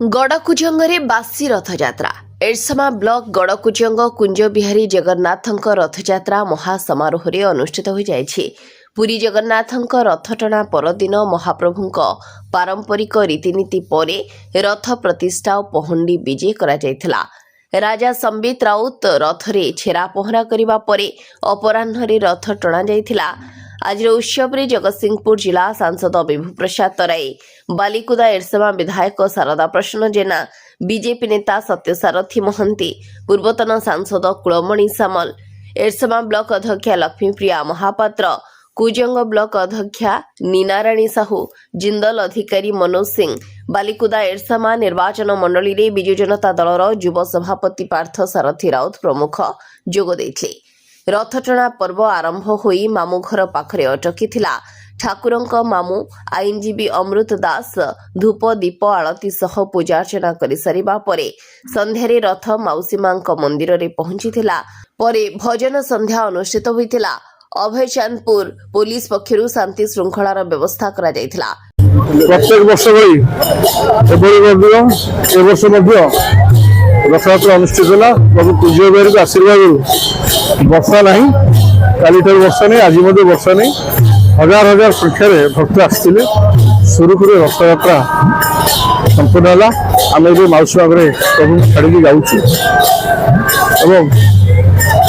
गड़कुजंगे बासी रथयात्रा एरसमा ब्लॉक गड़कुजंग कुंज बिहारी जगन्नाथଙ୍କ रथयात्रा महासमारोह अनुष्ठित हो जाइछि। पुरी जगन्नाथଙ୍କ रथटଣା परदिन महाप्रभुଙ୍କ पारंपरिक रीतिनीति परे रथ प्रतिष्ठा और पहुंडी विजे करा जायथिला। राजा संबित राउत रथरे छेरा पहरा करिबा परे अपराह्नरे रथ टणा जायथिला। आज उत्सव में जगतसिंहपुर जिला सांसद विभू प्रसाद तराई, बालिकुदा एरसमा विधायक शारदा प्रसन्न जेना, बीजेपी नेता सत्यसारथी महंती, पूर्वतन सांसद कुलमणि सामल, एरसमा ब्लॉक अध्यक्षा लक्ष्मीप्रिया महापात्र, कुजंग ब्लॉक अध्यक्षा नीनाराणी साहू, जिंदल अधिकारी मनोज सिंह, बालिकुदा एरसमा निर्वाचन मंडली रे बिजु जनता दलर युव सभापति पार्थ सारथी राउत प्रमुख जोग देथिले। रथटଣା पर्व आरंभ होई मामू घर पाखरे अटकीथिला। ठाकुरଙ୍କ मामू आईनजीवी अमृत दास धूप दीप आळती सह पूजार्चना करि सारिबा परे संध्यारे रथ माउसी मांक मंदिर रे पहुंचीथिला। परे भजन संध्या अनुष्ठित होइथिला। अभय चांदपुर पुलिस पक्षरु शांति श्रृंखलार व्यवस्था करा जायथिला। प्रत्येक वर्ष भई ए वर्ष मध्य रथयात्रा अनुष्ठित होला। प्रभु कुंज बिहारी आशीर्वाद वर्षा नहीं, काली वर्षा नहीं, आज वर्षा नहीं, हजार हजार संख्यार भक्त आसते सुरुखुरु रथयात्रा संपूर्ण है। आम ए माउसी माघरे प्रभु छाड़ी जाऊँ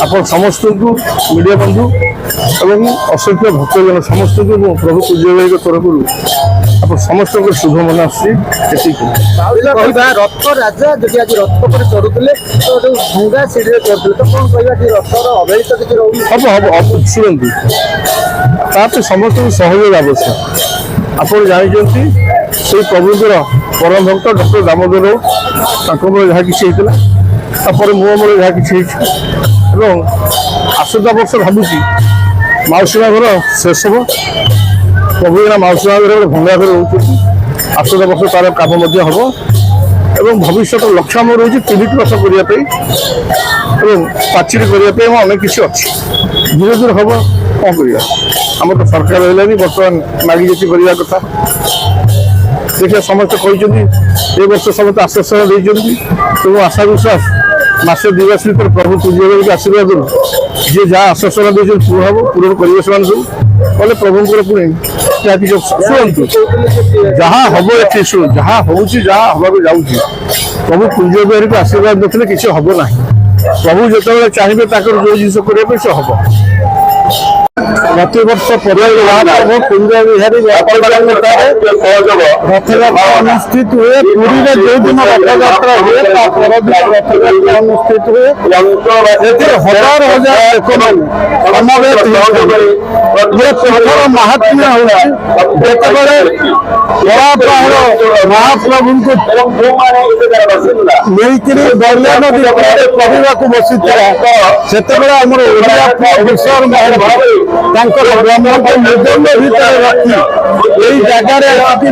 आप समस्त को मीडिया बंधु और असंख्य भक्तजन समस्त को प्रभु कुंज बिहारी तरफ आप समस्त शुभ मन रथ राजा जब आज रथ पर चढ़ुले तो भंगा सीढ़ी चढ़ुले तो कौन कह रथर अवहेलित किसी हम हम शुणु समस्त सहयोग आवश्यक। आप जानते से प्रभुंर परम भक्त डॉक्टर दामोदर जहाँ किसी मोह जहाँ किसी आसंता वर्ष भावुची माउसी घर शेष हम प्रभु माउसी घर भंगा घर रोचे। आसंता वर्ष तार काम हम एवं भविष्य लक्ष्य आम रही 3टी रथ करने पाचिरी करने अनेक किसी अच्छी धीरे धीरे हम कौन कर आम तो सरकार रही बर्तमान मागी जाती करने कथा देखिए समस्त कहते वर्ष समस्त आश्वासन देती तेणु आशा विश्वास मासे 2 मास भर प्रभु कुंज आशीर्वाद जी जहाँ आश्वासन देते पूर्ण हम पूर्ण करेंगे सब कले प्रभुंर पुणी शुणु जहाँ हम ये शुणु जहाँ हूँ जहाँ हमारे जाऊँगी प्रभु कुंज बिहारी को आशीर्वाद नथिले किसी हम ना। प्रभु जो चाहिए जो जिन करने से हम प्रतिवर्ष प्रभु कुंज बिहारी रथयात्रा अनुष्ठित हुए। पुरी में जो दिन रथयात्रा हुए रथयात्रा अनुष्ठित हुए हजार हजार लोक महात्म्य महाप्रभु दरिया नदी पढ़ा बसी से ब्रह्म को मृदंग भीतर रखी यही जगार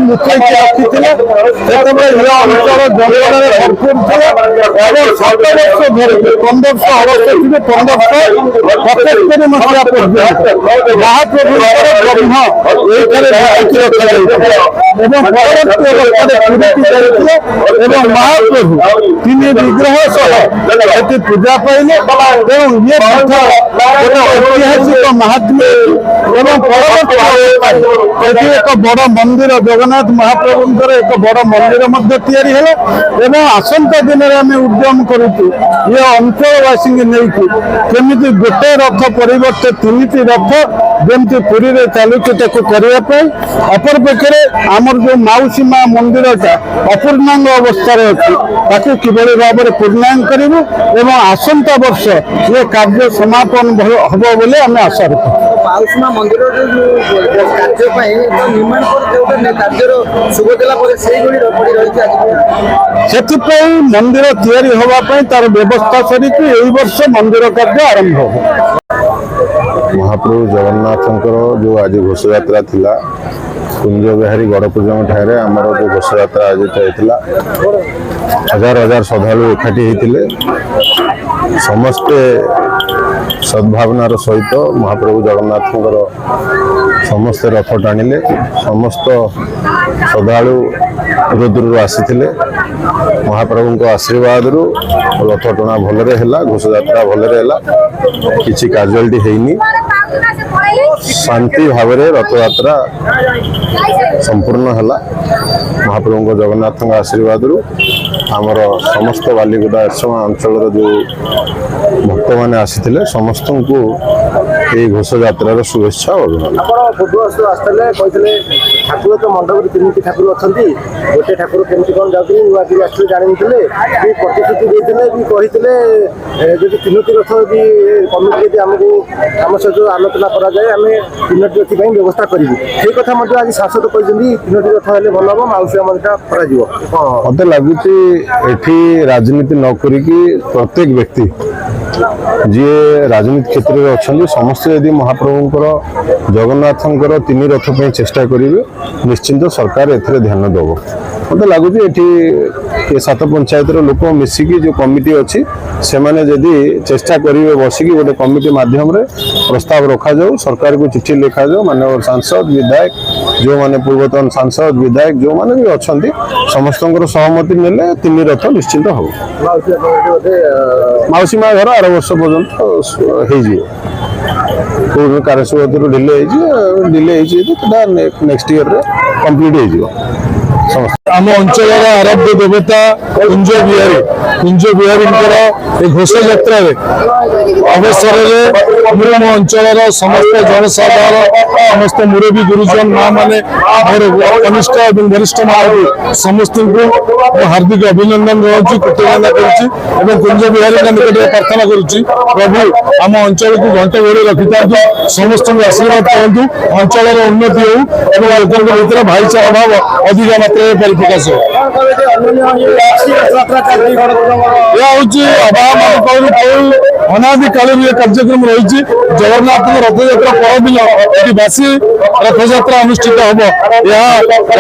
लुचाई रखी अंचल जंगल भरपूर था। 7 वर्ष धर 1570 1575 मसीहा पर्यंत महाप्रभु ब्रह्म महाप्रभु 3 विग्रह सहित पूजा पाइले ये ऐतिहासिक महात्म्य एक बड़ मंदिर जगन्नाथ महाप्रभुंर एक बड़ मंदिर आसंता दिन में उद्यम करुचु ये अंचलवासी केमी गोटे रथ परिवर्ते 3टी रथ जमी पुरी में चलुचे करने अपर पक्षे आमर जो माउसी माँ मंदिरटा अपूर्णांग अवस्था अच्छी किभली भाव में पूर्णांग करूँ आसंता वर्ष ये कार्य समापन हम बोले आम आशा रखु। माउसी माँ मंदिर कार्य निर्माण कार्य शुभ से मंदिर या तार व्यवस्था सरी वर्ष मंदिर कार्य आरंभ हो। महाप्रभु जगन्नाथंकर जो आज घोष यात्रा थिला कुंज बिहारी गड़कुजंग ठारे आमर जो घोष यात्रा आयोजित होता हजार हजार श्रद्धालु एकाठी होते समस्ते सद्भावनार सहित महाप्रभु जगन्नाथंकर ସମସ୍ତେ ରଥ ଟାଣିଲେ। ସମସ୍ତ ଶ୍ରଦ୍ଧାଳୁ ଦୂର ଦୂରରୁ ଆସିଥିଲେ। ମହାପ୍ରଭୁଙ୍କ ଆଶୀର୍ବାଦରୁ ରଥ ଟଣା ଭଲରେ ହେଲା, ଘୋଷଯାତ୍ରା ଭଲରେ ହେଲା, କିଛି କାଜୁଆଲିଟି ହେଇନି। ଶାନ୍ତି ଭାବରେ ରଥଯାତ୍ରା ସମ୍ପୂର୍ଣ୍ଣ ହେଲା। ମହାପ୍ରଭୁଙ୍କ ଜଗନ୍ନାଥଙ୍କ ଆଶୀର୍ବାଦରୁ ଆମର ସମସ୍ତ ବାଲିଗୁଡ଼ା ଏରସମା ଅଞ୍ଚଳର ଯେଉଁ ଭକ୍ତମାନେ ଆସିଥିଲେ ସମସ୍ତଙ୍କୁ ଏହି ଘୋଷଯାତ୍ରାର ଶୁଭେଚ୍ଛା ଓ ଅଭିନନ୍ଦନ। ଆପଣ ପୂର୍ବବର୍ଷ ଆସିଥିଲେ କହିଥିଲେ ଠାକୁର ତ ମଣ୍ଡପରେ 3ଟି ଠାକୁର ଅଛନ୍ତି, ଗୋଟେ ଠାକୁର କେମିତି କ'ଣ ଯାଉଛନ୍ତି ନୂଆ କରି ଆସିଥିଲେ ଜାଣିନଥିଲେ, ବି ପ୍ରତିଶ୍ରୁତି ଦେଇଥିଲେ, ବି କହିଥିଲେ ଯଦି 3ଟି ରଥ ଯଦି କମିଟି ଯଦି ଆମକୁ ଆମ ସହିତ ଆଲୋଚନା କରାଯାଏ ଆମେ 3ଟି ରଥ ପାଇଁ ବ୍ୟବସ୍ଥା କରିବୁ। ସେଇ କଥା ମଧ୍ୟ ଆଜି ଶାସକ କହିଛନ୍ତି 3ଟି ରଥ ହେଲେ ଭଲ ହେବ, ମାଉସୀ ମନ୍ଦିରଟା କରାଯିବ। ମତେ ଲାଗୁଛି ଏଠି ରାଜନୀତି ନ କରିକି ପ୍ରତ୍ୟେକ ବ୍ୟକ୍ତି ଯିଏ ରାଜନୀତି କ୍ଷେତ୍ରରେ ଅଛନ୍ତି ସମସ୍ତେ ଯଦି ମହାପ୍ରଭୁଙ୍କର ଜଗନ୍ନାଥଙ୍କର 3 ରଥ ପାଇଁ ଚେଷ୍ଟା କରିବେ ନିଶ୍ଚିନ୍ତ ସରକାର ଏଥିରେ ଧ୍ୟାନ ଦେବ। ମତେ ଲାଗୁଛି ଏଠି 7 ପଞ୍ଚାୟତର ଲୋକ ମିଶିକି ଯେଉଁ କମିଟି ଅଛି ସେମାନେ ଯଦି ଚେଷ୍ଟା କରିବେ ବସିକି ଗୋଟେ କମିଟି ମାଧ୍ୟମରେ ପ୍ରସ୍ତାବ ରଖାଯାଉ, ସରକାରକୁ ଚିଠି ଲେଖାଯାଉ, ମାନ୍ୟବର ସାଂସଦ ବିଧାୟକ ଯେଉଁମାନେ ପୂର୍ବତନ ସାଂସଦ ବିଧାୟକ ଯେଉଁମାନେ ବି ଅଛନ୍ତି ସମସ୍ତଙ୍କର ସହମତି ନେଲେ 3 ରଥ ନିଶ୍ଚିନ୍ତ ହେବ। ମାଉସୀ ମା ଘର ଆର ବର୍ଷ ପର୍ଯ୍ୟନ୍ତ ହେଇଯିବ। କାରସୁବତରୁ ଡିଲେ ହେଇଛି ସେଟା ନେକ୍ସଟ ଇୟରରେ କମ୍ପ୍ଲିଟ୍ ହେଇଯିବ। ଆମ ଅଞ୍ଚଳର ଆରାଧ୍ୟ ଦେବତା କୁଞ୍ଜ ବିହାରୀଙ୍କର ଏ ଘୋଷଯାତ୍ରାରେ ଅବସରରେ ମୁଁ ମୋ ଅଞ୍ଚଳର ସମସ୍ତ ଜନସାଧାରଣ ସମସ୍ତ ମୁରବୀ ଗୁରୁଜନ ମା ମାନେ ମୋର କନିଷ୍ଠ ଏବଂ ବରିଷ୍ଠ ମାନଙ୍କୁ ସମସ୍ତଙ୍କୁ ମୁଁ ହାର୍ଦ୍ଦିକ ଅଭିନନ୍ଦନ ଜଣାଉଛି, କୃତଜ୍ଞତା କରୁଛି ଏବଂ କୁଞ୍ଜ ବିହାରୀଙ୍କ ନିକଟରେ ପ୍ରାର୍ଥନା କରୁଛି ପ୍ରଭୁ ଆମ ଅଞ୍ଚଳକୁ ଘଣ୍ଟ ଘୋଡେଇ ରଖିଥାନ୍ତୁ, ସମସ୍ତଙ୍କୁ ଆଶୀର୍ବାଦ କରନ୍ତୁ, ଅଞ୍ଚଳର ଉନ୍ନତି ହେଉ ଏବଂ ଲୋକଙ୍କ ଭିତରେ ଭାଇଚାରା ଭାବ ଅଧିକ ମାତ୍ରାରେ ପରିପ୍ରକାଶ ହେଉ। ଏହା ହେଉଛି ଅନାଦି କାଳରୁ ଏ କାର୍ଯ୍ୟକ୍ରମ ରହିଛି। ଜଗନ୍ନାଥଙ୍କ ରଥଯାତ୍ରା ପରଦିନ ଏଠି ବାସୀ ରଥଯାତ୍ରା ଅନୁଷ୍ଠିତ ହେବ। ଏହା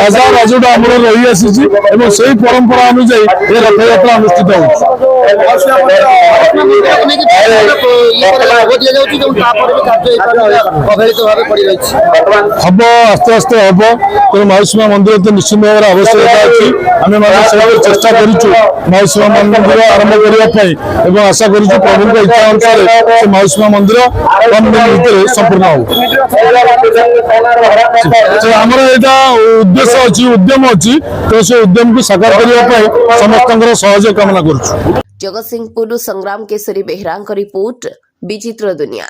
ରାଜା ରାଜୁଡ଼ା ଆମର ରହିଆସିଛି ଏବଂ ସେହି ପରମ୍ପରା ଅନୁଯାୟୀ ଏ ରଥଯାତ୍ରା ଅନୁଷ୍ଠିତ ହେଉଛି। ହବ ଆସ୍ତେ ଆସ୍ତେ ହବ, ତେଣୁ ମାଉସୀ ମା ମନ୍ଦିର ତ ନିଶ୍ଚିତ ଭାବରେ ଆବଶ୍ୟକତା ଅଛି। ଆମେ ମାନେ ସବୁବେଳେ ଚେଷ୍ଟା କରୁଛୁ ମାଉସୀ ମା ମନ୍ଦିର ଆରମ୍ଭ କରିବା ପାଇଁ ଏବଂ ଆଶା କରୁଛୁ ପ୍ରଭୁଙ୍କ ଇଚ୍ଛା ଅନୁସାରେ ସେ ମାଉସୀ ମା ମନ୍ଦିର କମ୍ ଦିନ ଭିତରେ ସମ୍ପୂର୍ଣ୍ଣ ହେବ। ଆମର ଏଇଟା ଉଦ୍ଦେଶ୍ୟ ଅଛି, ଉଦ୍ୟମ ଅଛି, ତ ସେ ଉଦ୍ୟମକୁ ସାକାର କରିବା ପାଇଁ ସମସ୍ତଙ୍କର ସହଯୋଗ କାମନା କରୁଛୁ। ଜଗତସିଂହପୁରରୁ ସଂଗ୍ରାମ କେଶରୀ ବେହେରାଙ୍କ ରିପୋର୍ଟ, ବିଚିତ୍ର ଦୁନିଆ।